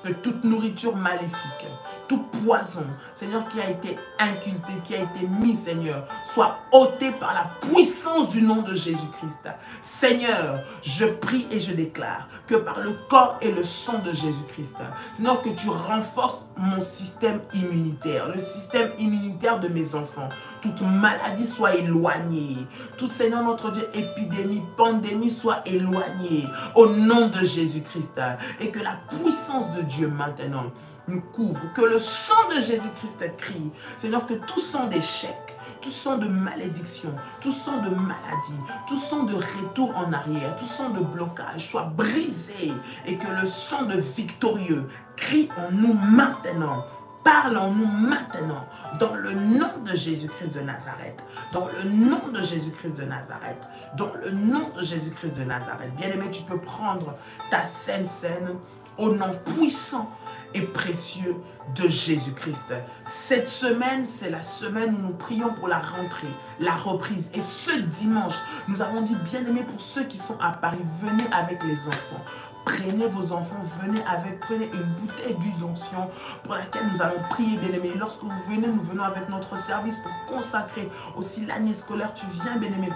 Que toute nourriture maléfique, tout poison, Seigneur, qui a été inculté, qui a été mis, Seigneur, soit ôté par la puissance du nom de Jésus-Christ. Seigneur, je prie et je déclare que par le corps et le sang de Jésus-Christ, Seigneur, que tu renforces mon système immunitaire, le système immunitaire de mes enfants. Toute maladie soit éloignée. Toute, Seigneur, notre Dieu, épidémie, pandémie soit éloignée au nom de Jésus-Christ. Et que la puissance de Dieu maintenant nous couvre, que le sang de Jésus-Christ crie, Seigneur, que tout sang d'échec, tout sang de malédiction, tout sang de maladie, tout sang de retour en arrière, tout sang de blocage soit brisé et que le sang de victorieux crie en nous maintenant. Parle en nous maintenant, dans le nom de Jésus-Christ de Nazareth, dans le nom de Jésus-Christ de Nazareth, dans le nom de Jésus-Christ de Nazareth. Bien-aimé, tu peux prendre ta Sainte Seine au nom puissant et précieux de Jésus-Christ. Cette semaine, c'est la semaine où nous prions pour la rentrée, la reprise. Et ce dimanche, nous avons dit, bien-aimés, pour ceux qui sont à Paris, venez avec les enfants. Prenez vos enfants, prenez une bouteille d'huile d'onction pour laquelle nous allons prier, bien-aimés. Lorsque vous venez, nous venons avec notre service pour consacrer aussi l'année scolaire. Tu viens, bien-aimé,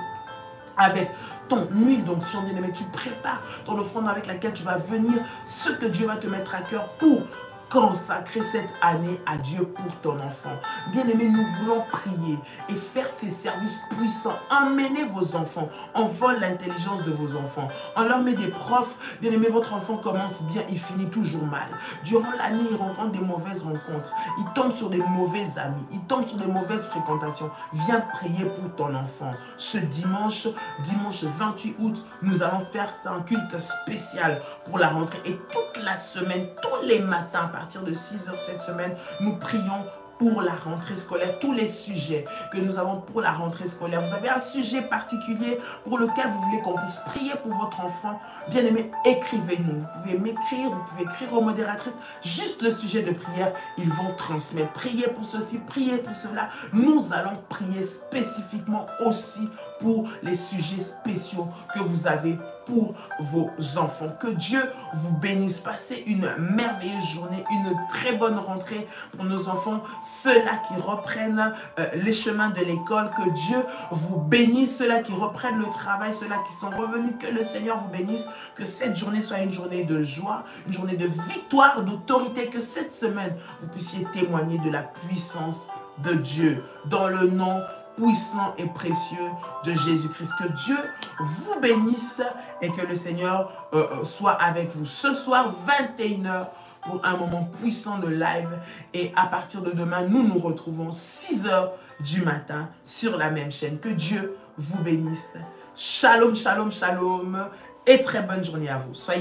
avec ton huile d'onction, bien-aimé. Tu prépares ton offrande avec laquelle tu vas venir, ce que Dieu va te mettre à cœur pour consacrer cette année à Dieu pour ton enfant. Bien-aimés, nous voulons prier et faire ces services puissants. Emmenez vos enfants. On vole l'intelligence de vos enfants. On leur met des profs. Bien-aimés, votre enfant commence bien, il finit toujours mal. Durant l'année, il rencontre des mauvaises rencontres. Il tombe sur des mauvais amis. Il tombe sur des mauvaises fréquentations. Viens prier pour ton enfant. Ce dimanche 28 août, nous allons faire un culte spécial pour la rentrée. Et toute la semaine, tous les matins, à partir de 6 h cette semaine, nous prions pour la rentrée scolaire, tous les sujets que nous avons pour la rentrée scolaire. Vous avez un sujet particulier pour lequel vous voulez qu'on puisse prier pour votre enfant. Bien aimé, écrivez-nous. Vous pouvez m'écrire, vous pouvez écrire aux modératrices juste le sujet de prière. Ils vont transmettre. Priez pour ceci, priez pour cela. Nous allons prier spécifiquement aussi pour les sujets spéciaux que vous avez pour vos enfants. Que Dieu vous bénisse. Passez une merveilleuse journée, une très bonne rentrée pour nos enfants. Ceux-là qui reprennent les chemins de l'école, que Dieu vous bénisse. Ceux-là qui reprennent le travail, ceux-là qui sont revenus, que le Seigneur vous bénisse. Que cette journée soit une journée de joie, une journée de victoire, d'autorité. Que cette semaine, vous puissiez témoigner de la puissance de Dieu dans le nom puissant et précieux de Jésus-Christ. Que Dieu vous bénisse et que le Seigneur soit avec vous. Ce soir, 21 h, pour un moment puissant de live. Et à partir de demain, nous nous retrouvons 6 h du matin sur la même chaîne. Que Dieu vous bénisse. Shalom, shalom, shalom. Et très bonne journée à vous. Soyez